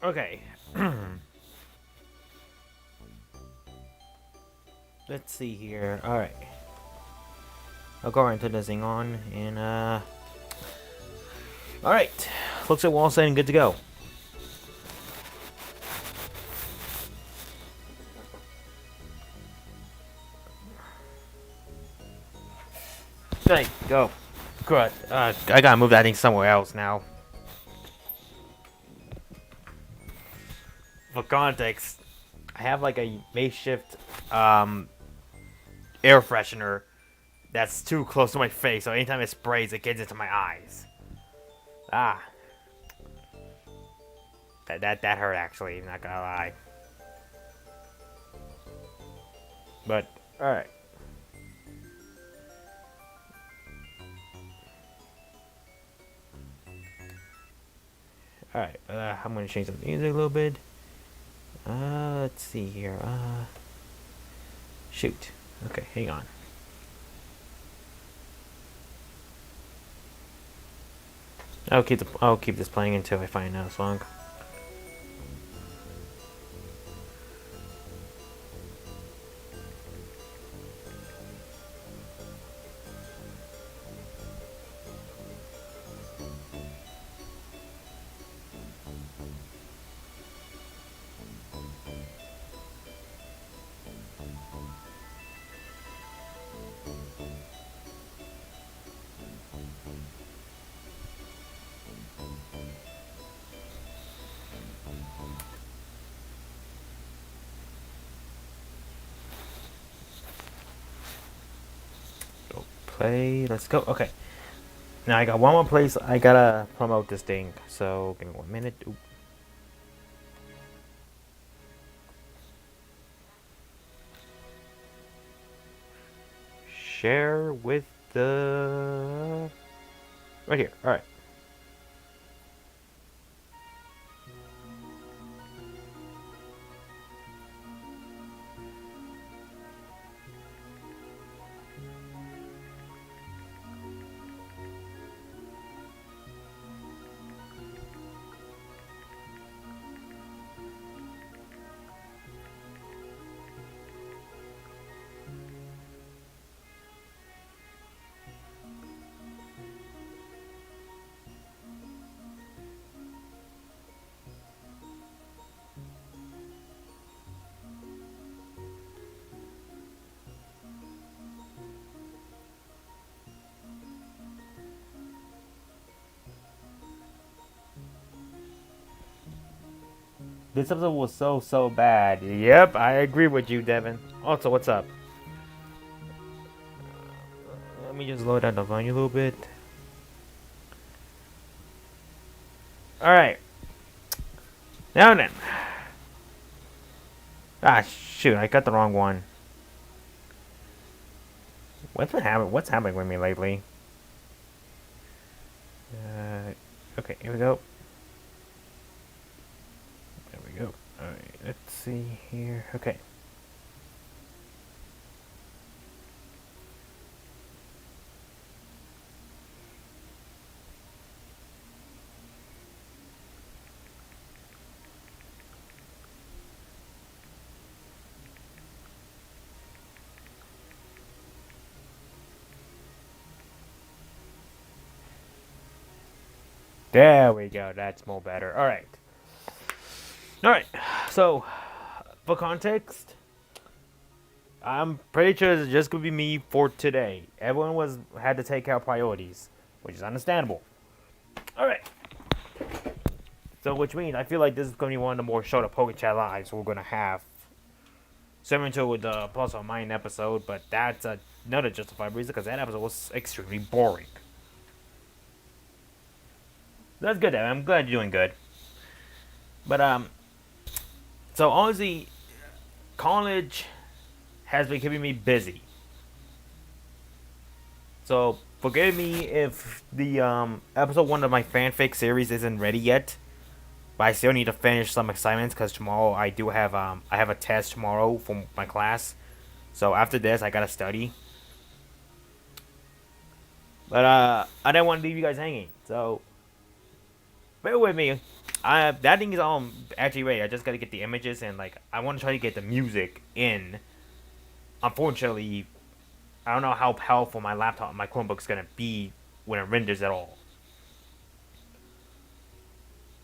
Okay. Let's see here. Alright. I'll go right into the thing on and alright. Looks like we're all set and good to go. There go. Good. I gotta move that thing somewhere else now. For context, I have like a makeshift air freshener that's too close to my face, so anytime it sprays, it gets into my eyes. Ah, that hurt actually. Not gonna lie. But all right. All right. I'm gonna change the music a little bit. Let's see here. Shoot. Okay, hang on. I'll keep this playing until I find another song. Play. Let's go. Okay. Now I got one more place. I gotta promote this thing. So give me 1 minute. Ooh. Share with the right here. All right. This episode was so bad. Yep, I agree with you, Devin. Also, what's up? Let me just load down the volume a little bit. Alright. Now then. Ah, shoot, I got the wrong one. What's happening with me lately? Okay, here we go. There we go. Alright, let's see here. Okay. There we go. That's more better. All right. All right. So, for context, I'm pretty sure it's just gonna be me for today. Everyone had to take out priorities, which is understandable. All right. So, which means I feel like this is gonna be one of the more shorter Pokechat lives we're gonna have. Similar to the Plus or Mine episode, but that's another justified reason because that episode was extremely boring. That's good, Evan. I'm glad you're doing good. But so honestly, college has been keeping me busy. So forgive me if the episode 1 of my fanfic series isn't ready yet. But I still need to finish some assignments because tomorrow I have a test tomorrow for my class. So after this I gotta study. But I didn't want to leave you guys hanging. So bear with me. That thing is actually ready. I just gotta get the images and like I want to try to get the music in. Unfortunately, I don't know how powerful my laptop, my Chromebook's gonna be when it renders at all.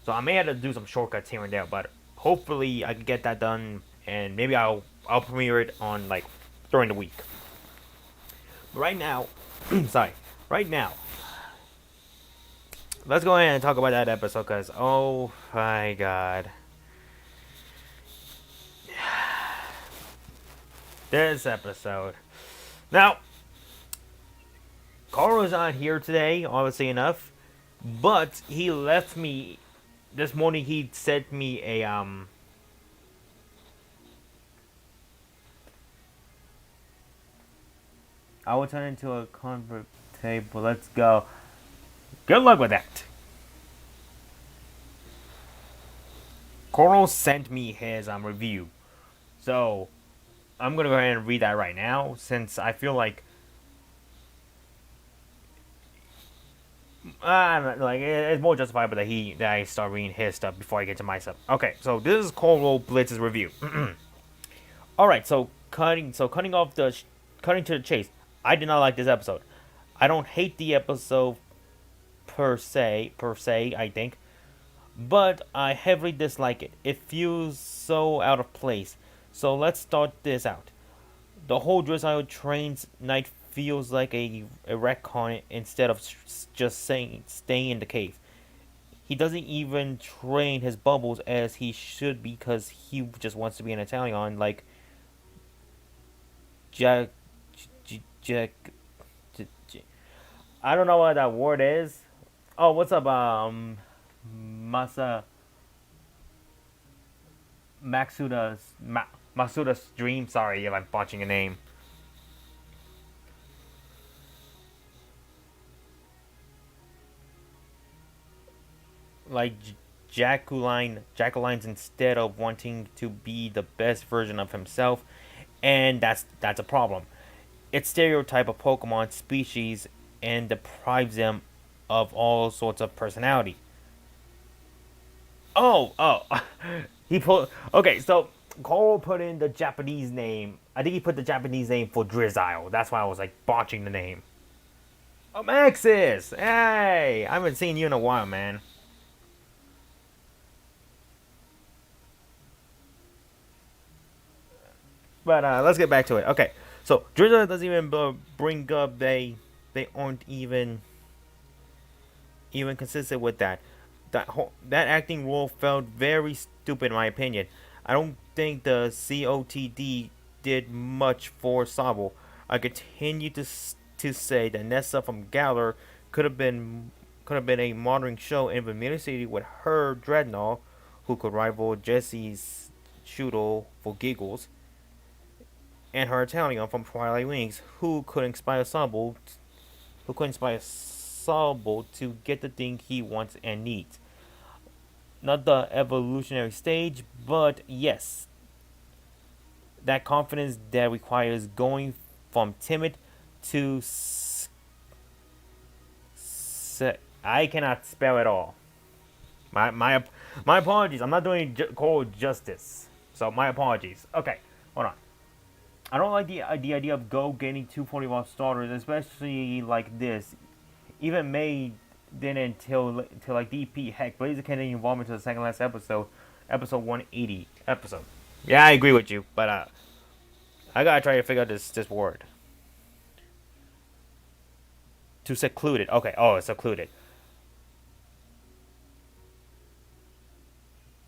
So I may have to do some shortcuts here and there, but hopefully I can get that done, and maybe I'll premiere it on like during the week. But right now, sorry, right now, let's go ahead and talk about that episode, cause oh my god, this episode. Now, Carl's not here today, obviously enough, but he left me this morning. He sent me a I will turn into a convert table. Let's go. Good luck with that. Coral sent me his review, so I'm gonna go ahead and read that right now since I feel like it's more justifiable that I start reading his stuff before I get to my stuff. Okay, so this is Coral Blitz's review. All right, so cutting cutting to the chase. I did not like this episode. I don't hate the episode per se. I think, but I heavily dislike it. It feels so out of place. So let's start this out. The whole Drizzle trains night feels like a retcon instead of just saying staying in the cave. He doesn't even train his bubbles as he should because he just wants to be an Italian like Jack. Jack. I don't know what that word is. Oh, what's up, Masa Masuda's dream. Sorry if I'm botching a name. Like Jacqueline's instead of wanting to be the best version of himself, and that's a problem. It stereotype a Pokemon species and deprives them of all sorts of personality. Oh, he put okay. So Cole put in the Japanese name. I think he put the Japanese name for Drizzile. That's why I was like botching the name. Oh, Maxis! Hey, I haven't seen you in a while, man. But let's get back to it. Okay, so Drizzle doesn't even bring up they aren't even consistent with that. That acting role felt very stupid in my opinion. I don't think the COTD did much for Sabo. I continue to say that Nessa from Galar could have been a modern show in Vermilion City with her Dreadnought, who could rival Jesse's Shootle for giggles, and her Italian from Twilight Wings, who could inspire Sabo to get the thing he wants and needs. Not the evolutionary stage, but yes, that confidence that requires going from timid to I cannot spell it all. My apologies. I'm not doing Cole justice. So my apologies. Okay, hold on. I don't like the idea of Go getting 240 starters, especially like this. Even May didn't until like DP. Heck, Blazer Kennedy involvement to the second last episode 180 episode. Yeah, I agree with you, but I gotta try to figure out this word. To secluded. Okay. Oh, it's secluded.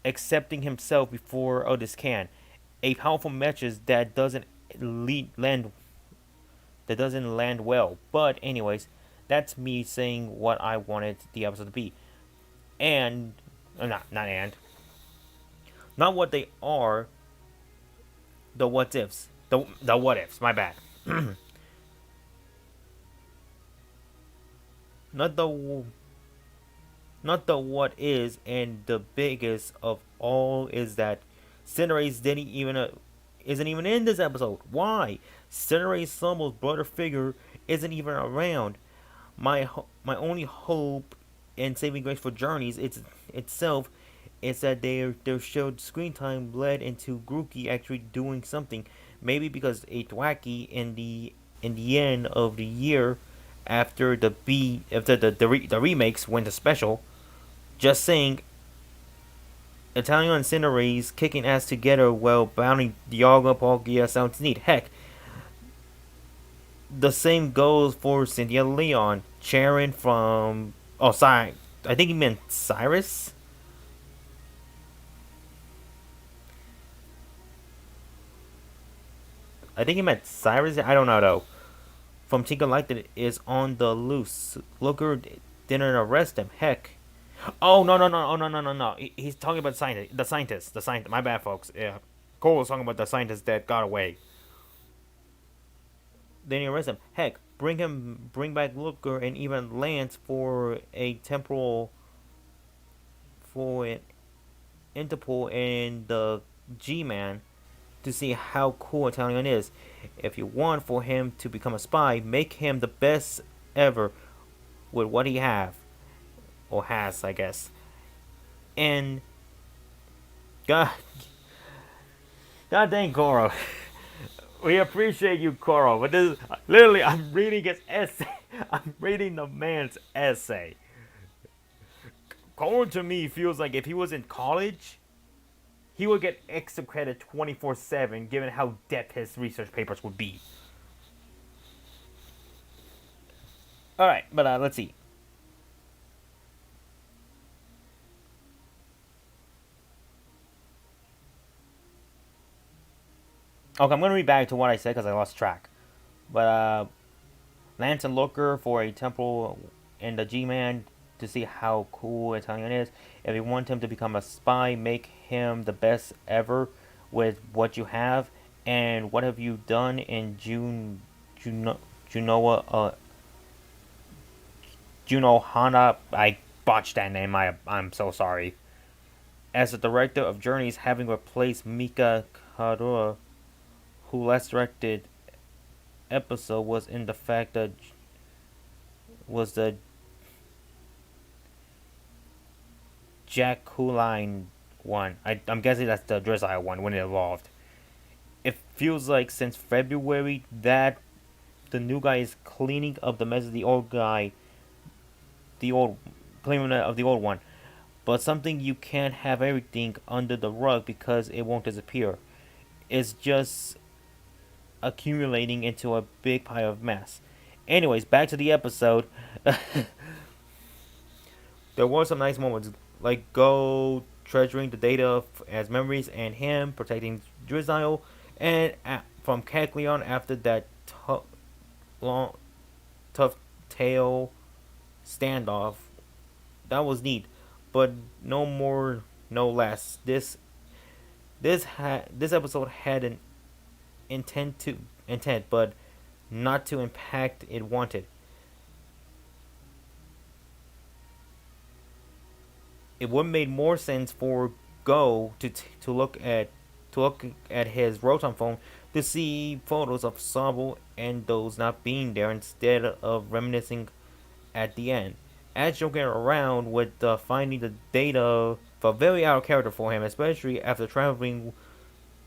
Accepting himself before others can. A powerful message that land doesn't land well. But anyways, that's me saying what I wanted the episode to be, and not what they are. The what ifs. The what ifs. My bad. not the not the what is, and the biggest of all is that Cinderace isn't even in this episode. Why? Cinderace Summer's brother figure isn't even around. My only hope in saving grace for journeys itself is that their showed screen time led into Grookey actually doing something. Maybe because it's wacky in the end of the year after the remakes went to special. Just saying, Italian and Cinderace kicking ass together while bounding Dialga Palkia sounds neat. Heck, the same goes for Cynthia Leon. Sharon from. Oh, sorry. I think he meant Cyrus? I think he meant Cyrus? I don't know though. From Tinker Light is on the loose. Looker didn't arrest him. Heck. Oh, no, no, no, oh, no, no, no, no. He's talking about the scientist. My bad, folks. Yeah. Cole was talking about the scientist that got away. Then he arrests him. Heck, bring back Looker and even Lance for a temporal, for an Interpol and the G-Man to see how cool Italian is. If you want for him to become a spy, make him the best ever with what he have or has, I guess. And God, God dang Goro, we appreciate you, Goro. But this, literally, I'm reading his essay. I'm reading the man's essay. Goro to me feels like if he was in college, he would get extra credit 24/7, given how depth his research papers would be. All right, but let's see. Okay, I'm gonna read back to what I said because I lost track. But Lance and Looker for a temple and the G-Man to see how cool Italian is. If you want him to become a spy, make him the best ever with what you have. And what have you done in Junoa Juno Hana? I botched that name. I'm so sorry. As the director of Journeys, having replaced Mika Karua, who last directed episode was in the fact that was the Jack Huline one. I'm guessing that's the Drizzle one when it evolved. It feels like since February that the new guy is cleaning up the mess of the old guy, the old cleaning of the old one. But something you can't have everything under the rug because it won't disappear. It's just accumulating into a big pile of mess. Anyways, back to the episode. There were some nice moments, like Go treasuring the data as memories, and him protecting Drizzle, and from Kecleon after that long, tough tail standoff. That was neat, but no more, no less. This episode had an intent, but not to impact it wanted. It would have made more sense for Go to look at his Rotom phone to see photos of Sobble and those not being there instead of reminiscing at the end. As joking around with finding the data felt very out of character for him, especially after traveling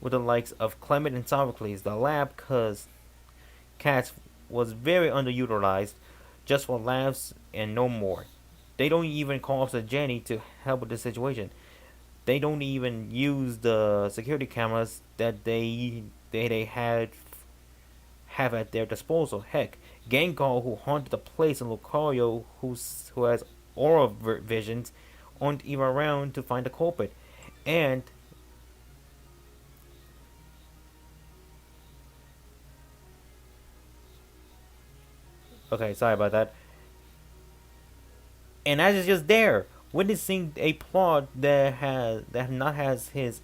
with the likes of Clement and Sophocles. The lab, cause Cats was very underutilized, just for laughs and no more. They don't even call Officer Jenny to help with the situation. They don't even use the security cameras that they had have at their disposal. Heck, Gengar, who haunted the place, and Lucario, who has aura visions, aren't even around to find the culprit. And okay, sorry about that. And Ash is just there, witnessing a plot that not has his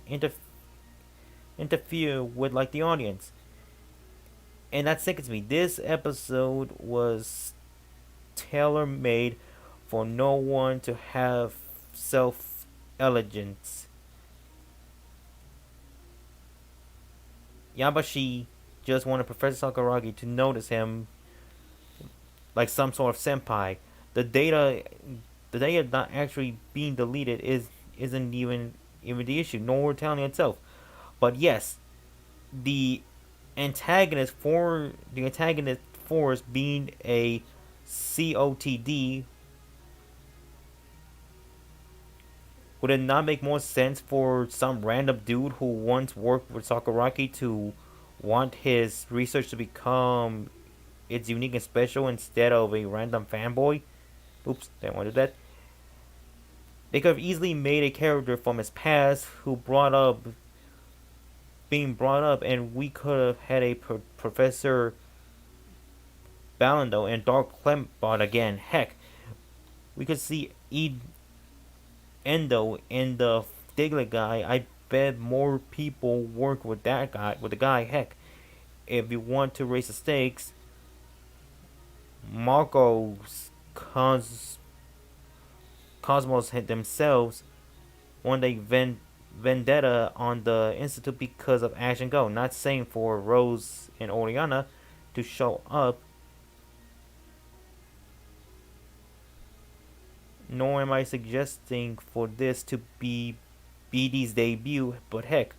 interfere with like the audience. And that sickens me. This episode was tailor made for no one to have self elegance. Yabashi just wanted Professor Sakuragi to notice him like some sort of senpai. The data the data not actually being deleted isn't even the issue, nor telling itself. But yes, the antagonist force being a COTD, would it not make more sense for some random dude who once worked with Sakuragi to want his research to become its unique and special instead of a random fanboy? Oops, didn't want to do that. They could have easily made a character from his past who brought up being brought up, and we could have had a Professor Balando and Dark Clempbot again. Heck, we could see Endo and the Diglett guy. I bet more people work with that guy, with the guy. Heck, if you want to raise the stakes, Marco's Cosmos themselves won a vendetta on the Institute because of Ash and Go. Not saying for Rose and Oriana to show up, nor am I suggesting for this to be BD's debut, but heck,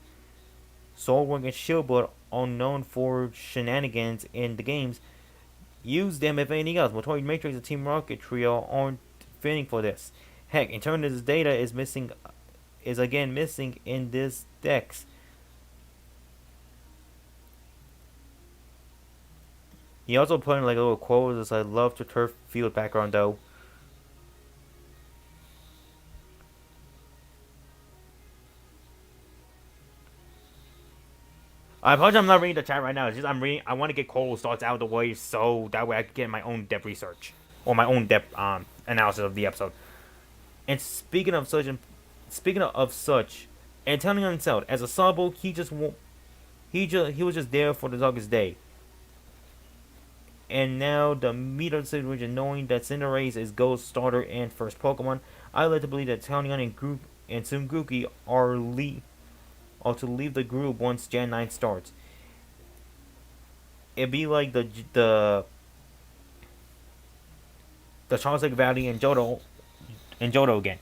Soulwork and Shieldbot are known for shenanigans in the games. Use them if anything else. Motori Matrix and Team Rocket trio aren't fitting for this. Heck, Eternatus data is again missing in this Dex. He also put in like a little quote as I love the turf field background though. I apologize I'm not reading the chat right now. It's just I'm reading. I want to get Cole's thoughts out of the way so that way I can get my own depth research or my own depth analysis of the episode. And speaking of such, and telling himself as a Sabo, he was just there for the dog's day. And now the meat of the situation, knowing that Cinderace is Go's starter and first Pokemon, I like to believe that Talion and Sunguki are to leave the group once Gen 9 starts. It'd be like the Charles Lake Valley and Johto again.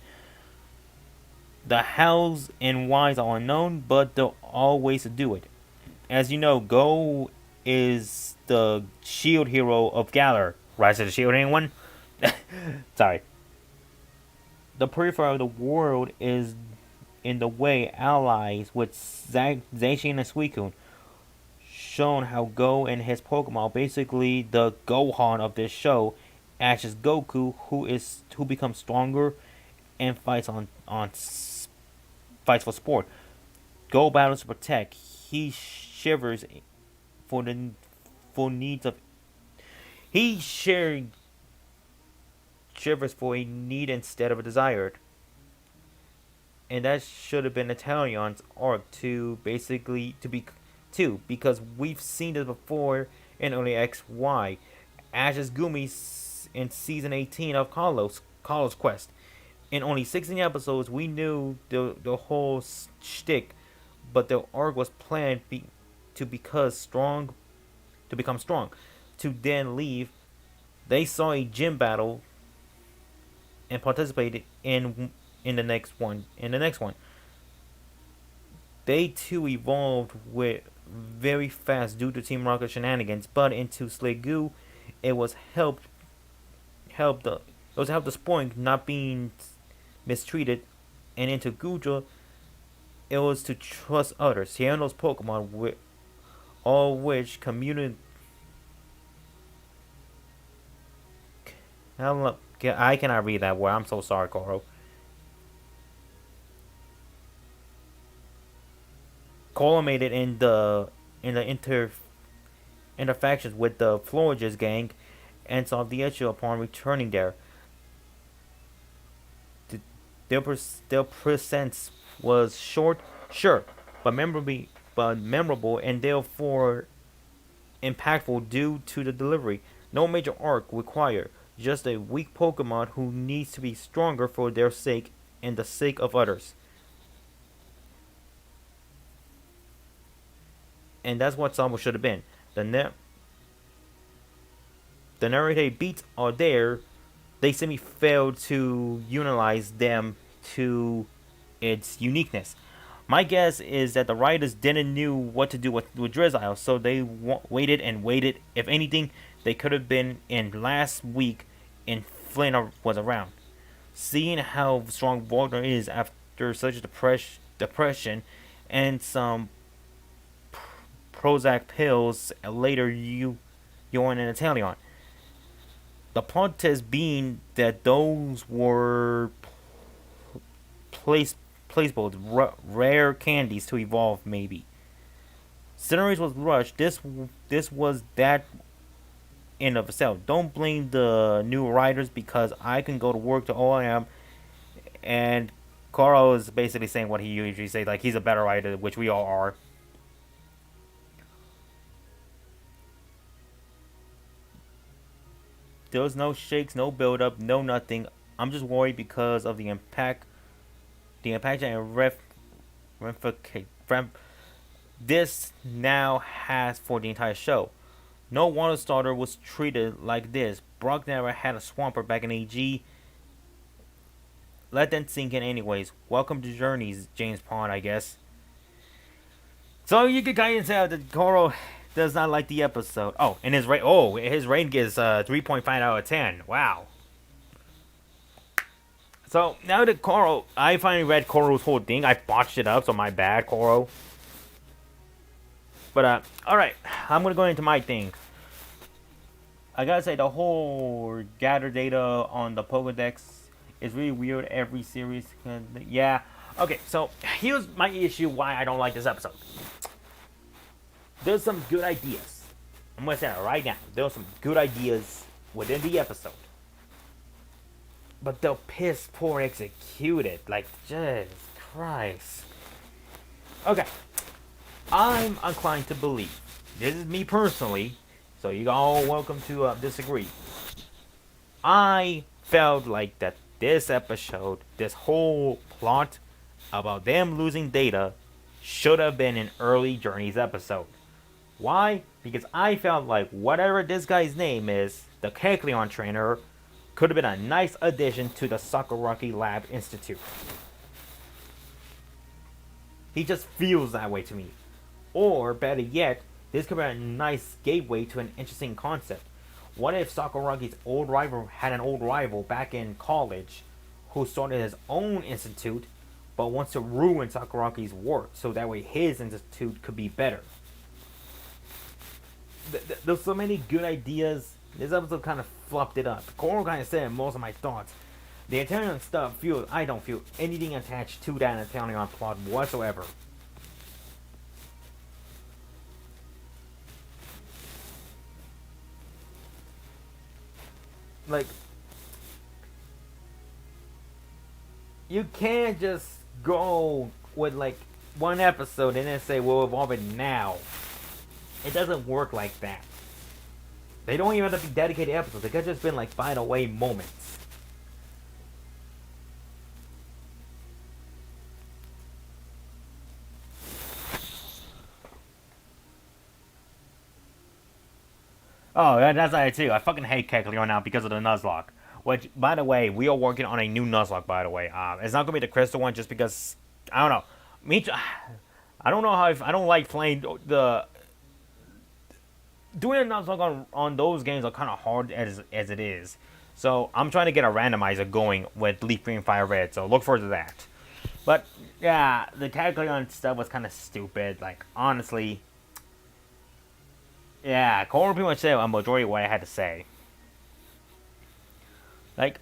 The hows and whys are unknown, but there are ways to do it. As you know, Go is the shield hero of Galar. Rise of the Shield, anyone? Sorry. The periphery of the world is in the way allies with Zacian and Suicune, shown how Go and his Pokemon are basically the Gohan of this show. Ash's Goku, who becomes stronger and fights for sport. Go battles to protect. He shivers for the for needs of. He shivers for a need instead of a desired. And that should have been Italian's arc to basically to be too, because we've seen this before in only XY. Ash's Gumi in season 18 of Carlos Quest. In only 16 episodes, we knew the whole shtick, but the arc was planned to become strong, to then leave. They saw a gym battle and participated in the next one. They too evolved with very fast due to Team Rocket shenanigans, but into Sliggoo, it was the Spoink not being mistreated, and into Guja, it was to trust others. He handles Pokemon with all which community. I cannot read that word. I'm so sorry, Koro. Culminated in the interactions with the Florges gang and solved the issue upon returning there. Their presence was short, sure, but memorable and therefore impactful due to the delivery. No major arc required, just a weak Pokemon who needs to be stronger for their sake and the sake of others. And that's what Sabo should have been. The narrative beats are there, they simply failed to utilize them to its uniqueness. My guess is that the writers didn't knew what to do with Drizzle, so they waited and waited. If anything, they could have been in last week, and Flynn was around. Seeing how strong Wagner is after such a depression, and some Prozac pills later, you on an Italian. The plot test being that those were place placeables, rare candies to evolve. Maybe Cineries was rushed. This was that in of itself. Don't blame the new writers because I can go to work to OIM, and Carl is basically saying what he usually says, like he's a better writer, which we all are. There was no shakes, no build up, no nothing. I'm just worried because of the impact and this now has for the entire show. No water starter was treated like this. Brock never had a swamper back in AG. Let that sink in anyways. Welcome to Journeys, James Pond, I guess. So you can kind of tell that Koro does not like the episode. Oh, and his rating is 3.5 out of 10. Wow. So now that Koro, I finally read Koro's whole thing. I botched it up, so my bad, Koro. But all right, I'm gonna go into my thing. I gotta say the whole gather data on the Pokedex is really weird. Every series, yeah. Okay, so here's my issue why I don't like this episode. There's some good ideas. I'm gonna say it right now. There's some good ideas within the episode, but they're piss poor executed. Like, Jesus Christ. Okay, I'm inclined to believe. This is me personally, so you all welcome to disagree. I felt like that this episode, this whole plot about them losing data, should have been an early Journeys episode. Why? Because I felt like whatever this guy's name is, the Kecleon trainer, could have been a nice addition to the Sakuragi Lab Institute. He just feels that way to me. Or, better yet, this could be a nice gateway to an interesting concept. What if Sakuragi's old rival had an old rival back in college who started his own institute but wants to ruin Sakuragi's work so that way his institute could be better? There's so many good ideas. This episode kind of flopped it up. Koro kind of said most of my thoughts. The Italian stuff I don't feel anything attached to that Italian plot whatsoever. Like, you can't just go with like one episode and then say we'll evolve it now. It doesn't work like that. They don't even have to be dedicated episodes. They could have just been like find away moments. Oh, that's it too. I fucking hate Kecleon now because of the Nuzlocke. Which, by the way, we are working on a new Nuzlocke, by the way. It's not going to be the crystal one just because, I don't know. I don't know how, I don't like playing the... Doing a Nuzlocke on those games are kind of hard as it is. So, I'm trying to get a randomizer going with Leaf Green, Fire Red, so look forward to that. But, yeah, the Kecleon stuff was kind of stupid. Like, honestly... Yeah, Cole pretty much said a majority of what I had to say. Like,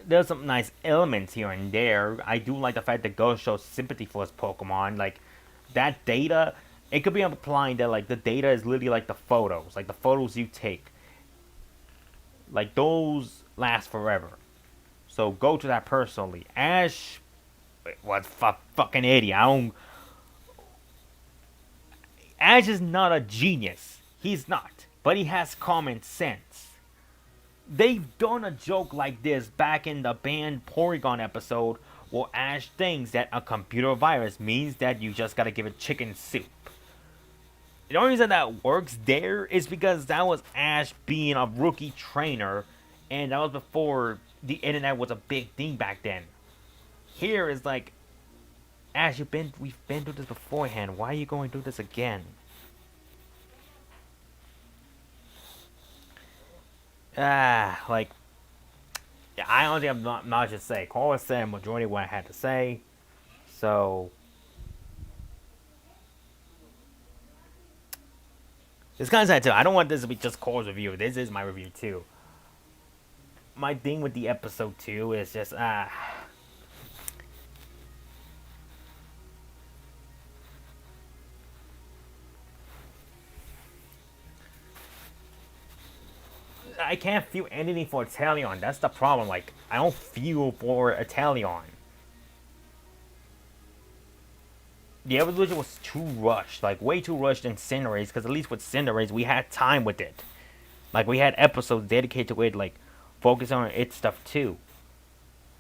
there's some nice elements here and there. I do like the fact that Ghost shows sympathy for his Pokemon. Like, that data, it could be implying that, like, the data is literally like the photos. Like, the photos you take. Like, those last forever. So, go to that personally. Ash was fucking idiot. Ash is not a genius. He's not. But he has common sense. They've done a joke like this back in the banned Porygon episode where Ash thinks that a computer virus means that you just gotta give it chicken soup. The only reason that works there is because that was Ash being a rookie trainer and that was before the internet was a big thing back then. Here is like, Ash, we've been through this beforehand. Why are you going through this again? Like, yeah, I honestly have not just say. Call was saying majority of what I had to say. So it's kind of sad too. I don't want this to be just Cole's review. This is my review too. My thing with the episode 2 is just I can't feel anything for Italian. That's the problem. Like, I don't feel for Italian. The evolution was too rushed, like way too rushed in Cinderace. Because at least with Cinderace, we had time with it. Like, we had episodes dedicated to it, like focus on its stuff too.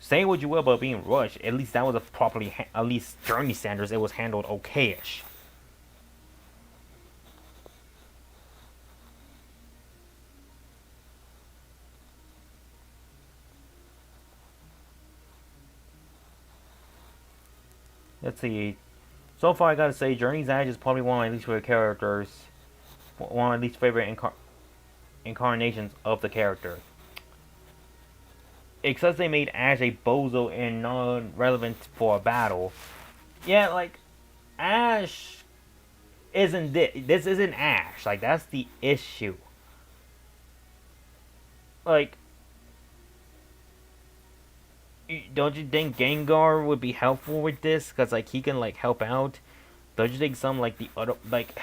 Say what you will about being rushed, at least that was a properly, at least journey standards, it was handled okayish. Let's see. So far, I gotta say, Journey's Edge is probably one of my least favorite characters. One of my least favorite incarnations of the character. Except they made Ash a bozo and non-relevant for a battle. Yeah, like, Ash isn't this. This isn't Ash. Like, that's the issue. Like, don't you think Gengar would be helpful with this? Because, like, he can, like, help out. Don't you think some, like, the other, like,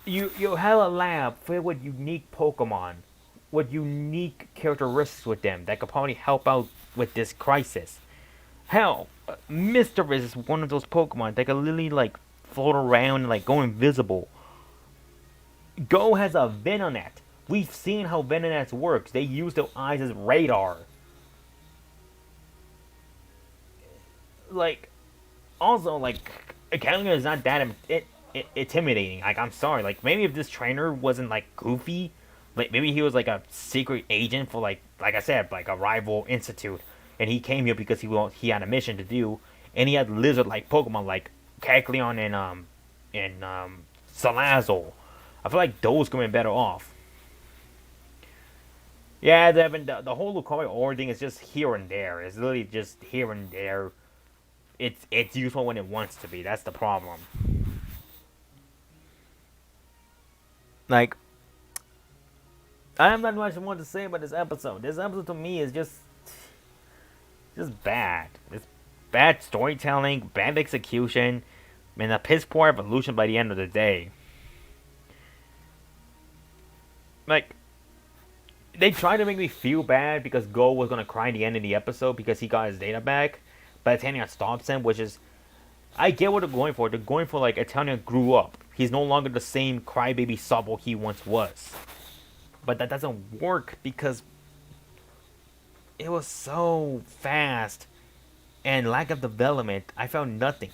you have a lab filled with unique Pokemon, with unique characteristics with them that could probably help out with this crisis. Hell, Mr. Riz is one of those Pokemon that can literally, like, float around and, like, go invisible. Go has a Venonat. We've seen how Venonat works. They use their eyes as radar. Like, also, like, Academy is not that intimidating. Like, I'm sorry. Like, maybe if this trainer wasn't, like, goofy, like, maybe he was, like, a secret agent for, like I said, like, a rival institute, and he came here because he had a mission to do, and he had lizard-like Pokemon, like Kecleon and Salazzle. I feel like those could have been better off. Yeah, the whole Lucario Ore thing is just here and there. It's literally just here and there. It's useful when it wants to be. That's the problem. Like, I have not much more to say about this episode. This episode to me is just bad. It's bad storytelling, bad execution, and a piss poor evolution by the end of the day. Like, they tried to make me feel bad because Go was gonna cry in the end of the episode because he got his data back, but Tanya stops him, which is, I get what they're going for. They're going for, like, Tanya grew up. He's no longer the same crybaby Sobble he once was. But that doesn't work because it was so fast and lack of development. I found nothing.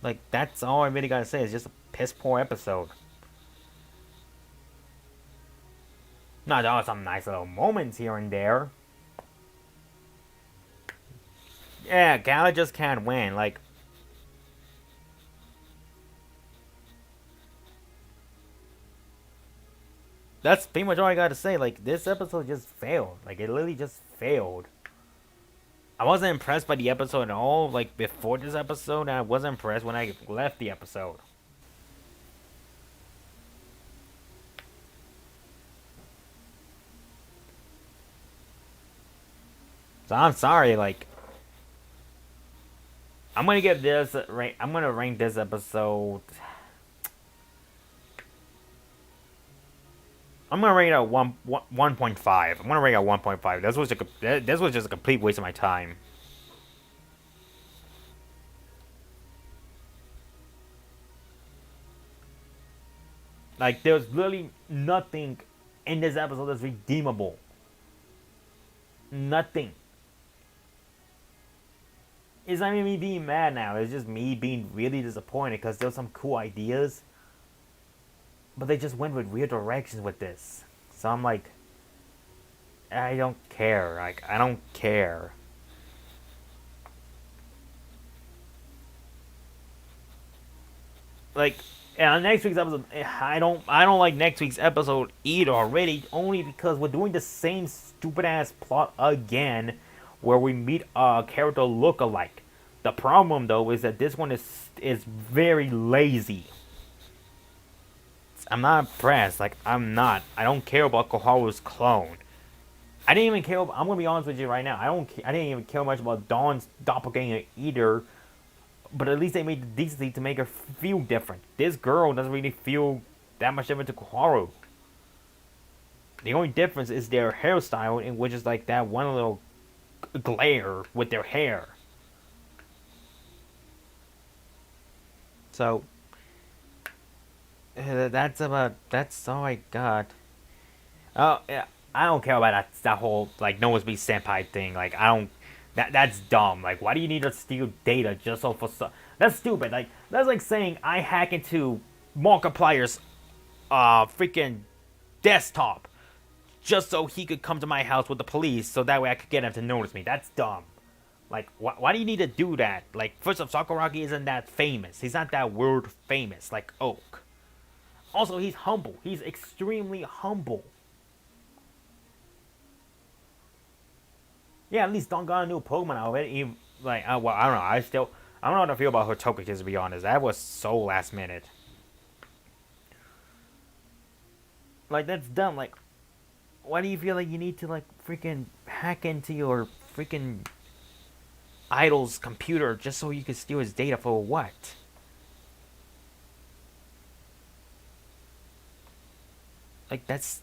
Like, that's all I really gotta say. It's just a piss poor episode. Now, there are some nice little moments here and there. Yeah, Gala just can't win. Like, that's pretty much all I gotta say. Like, this episode just failed. Like, it literally just failed. I wasn't impressed by the episode at all. Like, before this episode, and I wasn't impressed when I left the episode. So I'm sorry. Like, I'm gonna give this. I'm gonna rank this episode. I'm gonna rate it at 1.5. I'm gonna rate it at 1.5. This was just a complete waste of my time. Like, there's literally nothing in this episode that's redeemable. Nothing. it's not even me being mad now. It's just me being really disappointed because there's some cool ideas, but they just went with weird directions with this. So I'm like, I don't care. Like, I don't care. Like, and on next week's episode, I don't like next week's episode either already. Only because we're doing the same stupid ass plot again, where we meet a character look-alike. The problem though is that this one is very lazy. I'm not impressed. Like, I'm not. I don't care about Koharu's clone. I didn't even care. I'm gonna be honest with you right now. I didn't even care much about Dawn's doppelganger either. But at least they made the decency to make her feel different. This girl doesn't really feel that much different to Koharu. The only difference is their hairstyle, in which is like that one little glare with their hair. So that's all I got. Oh yeah, I don't care about that whole like no one's be senpai thing. Like I don't. That's dumb. Like why do you need to steal data just so for so? That's stupid. Like that's like saying I hack into Markiplier's freaking desktop just so he could come to my house with the police so that way I could get him to notice me. That's dumb. Like, why do you need to do that? Like, first off, Sakuragi isn't that famous. He's not that world famous like Oak. Also, he's humble. He's extremely humble. Yeah, at least Don got a new Pokemon already. Like, well, I don't know. I don't know how to feel about Hotokages, to be honest. That was so last minute. Like, that's dumb. Like, why do you feel like you need to, like, freaking hack into your freaking idol's computer just so you can steal his data for what? Like, that's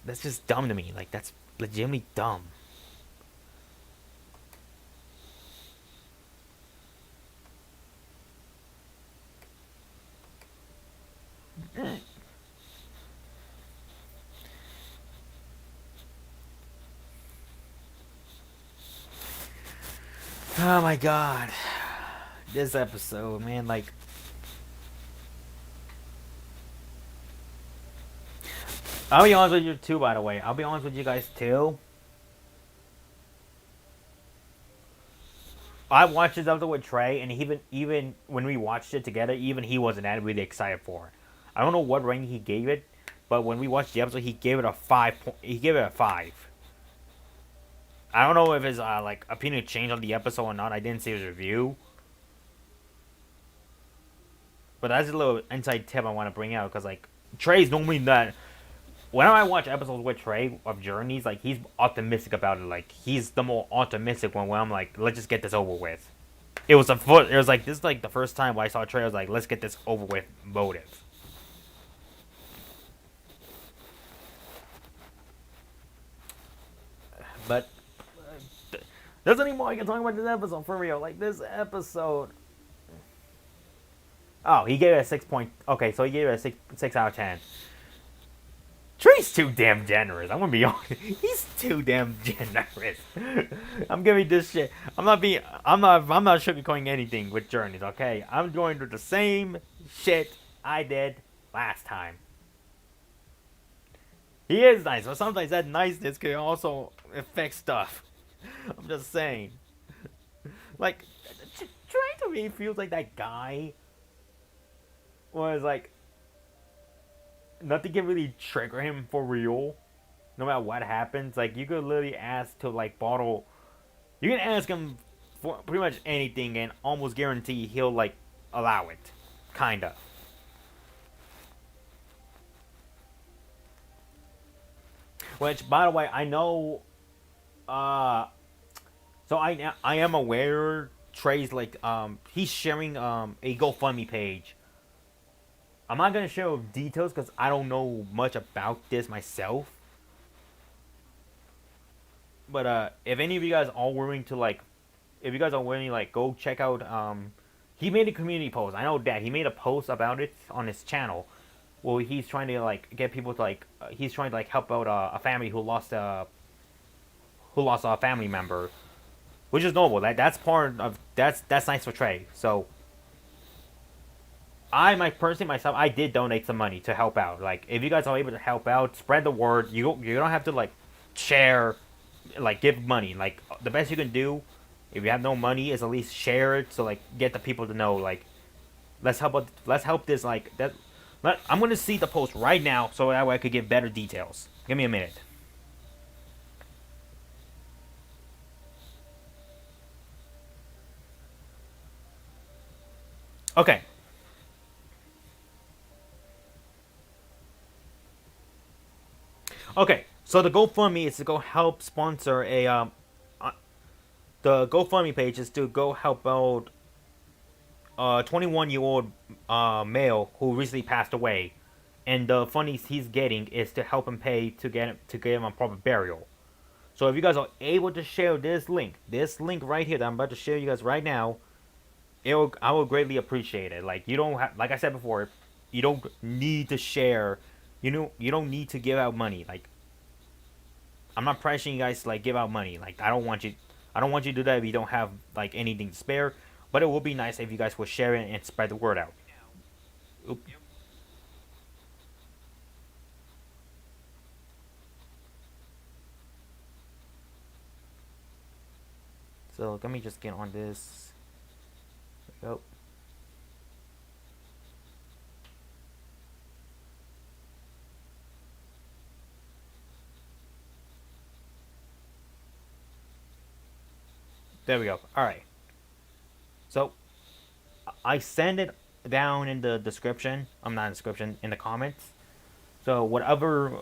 just dumb to me. Like, that's legitimately dumb. Oh my god. This episode, man, like I'll be honest with you too, by the way. I'll be honest with you guys too. I watched this episode with Trey, and even when we watched it together, even he wasn't that really excited for it. I don't know what ranking he gave it, but when we watched the episode, he gave it a 5. He gave it a 5. I don't know if his like opinion changed on the episode or not. I didn't see his review, but that's a little inside tip I want to bring out because like Trey's normally that. Whenever I watch episodes with Trey of Journeys, like he's optimistic about it. Like he's the more optimistic one. When I'm like, let's just get this over with. It was it was like this is like the first time I saw Trey. I was like, let's get this over with. Motive. But there's any more I can talk about this episode for real. Like this episode. Oh, he gave it a 6 point. Okay, so he gave it a 6 out of 10. Trey's too damn generous. I'm gonna be honest. He's too damn generous. I'm giving this shit. I'm not sugarcoating anything with Journeys. Okay, I'm going through the same shit I did last time. He is nice, but sometimes that niceness can also affect stuff. I'm just saying. Like, Trey to me feels like that guy was like nothing can really trigger him for real. No matter what happens, like you could literally ask to like bottle. You can ask him for pretty much anything, and almost guarantee he'll like allow it, kinda. Which, by the way, I know. So I am aware Trey's like he's sharing a GoFundMe page. I'm not gonna share details because I don't know much about this myself. But if any of you guys are willing to like, if you guys are willing, like, go check out. He made a community post. I know that he made a post about it on his channel. Well, he's trying to like get people to like. He's trying to like help out a family who lost a family member. which is normal. That's part of that's nice for Trey. So myself, I did donate some money to help out. Like, if you guys are able to help out, spread the word. You don't have to like share, like give money. Like the best you can do, if you have no money, is at least share it. So like get the people to know. Like let's help this like that. I'm gonna see the post right now so that way I could give better details. Give me a minute. Okay. Okay. So the GoFundMe is to go help sponsor a the GoFundMe page is to go help out a 21-year-old male who recently passed away, and the funds he's getting is to help him pay to get him a proper burial. So if you guys are able to share this link right here that I'm about to share you guys right now, I will greatly appreciate it. Like you don't have, like I said before, you don't need to share. You don't need to give out money. Like I'm not pressuring you guys to like give out money. Like I don't want you to do that if you don't have like anything to spare. But it would be nice if you guys would share it and spread the word out. Oop. So let me just get on this. There we go. There we go. All right. So I send it down in the description. I'm not in the description, in the comments. So whatever,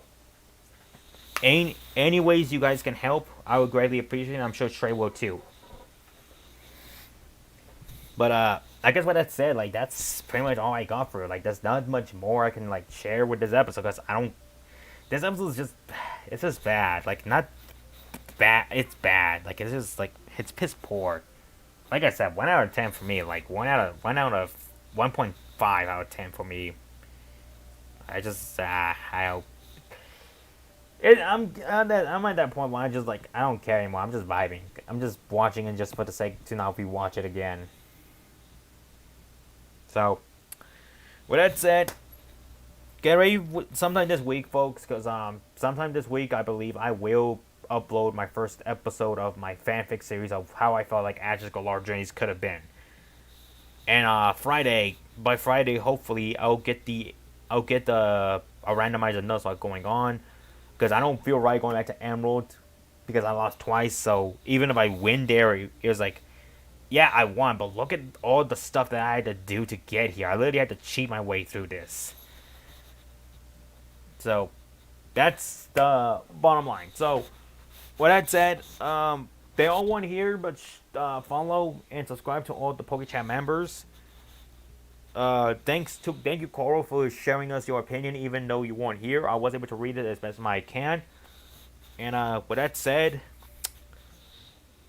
any ways you guys can help, I would greatly appreciate it. I'm sure Trey will too. But I guess with that said, like that's pretty much all I got for it. Like there's not much more I can like share with this episode because I don't. This episode is just, it's just bad. Like not bad. It's bad. Like it's just like it's piss poor. Like I said, 1 out of 10 for me. Like 1 out of 1.5 out of 10 for me. I just I I'm at that point where I just like I don't care anymore. I'm just vibing. I'm just watching it just for the sake to now rewatch it again. So with that said, get ready sometime this week, folks, because sometime this week I believe I will upload my first episode of my fanfic series of how I felt like Ash's Galar Journeys could have been. And by Friday, hopefully I'll get the a randomizer Nuzlocke going on, because I don't feel right going back to Emerald because I lost twice. So even if I win there, it was like, yeah, I won, but look at all the stuff that I had to do to get here. I literally had to cheat my way through this. So that's the bottom line. So with that said, they all want here, but follow and subscribe to all the Pokechat members. Thank you, Coral, for sharing us your opinion, even though you weren't here. I was able to read it as best as I can. And with that said,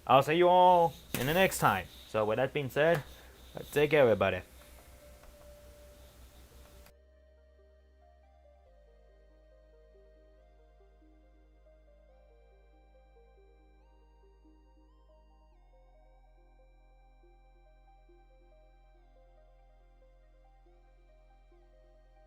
I'll see you all in the next time. So with that being said, take care, everybody.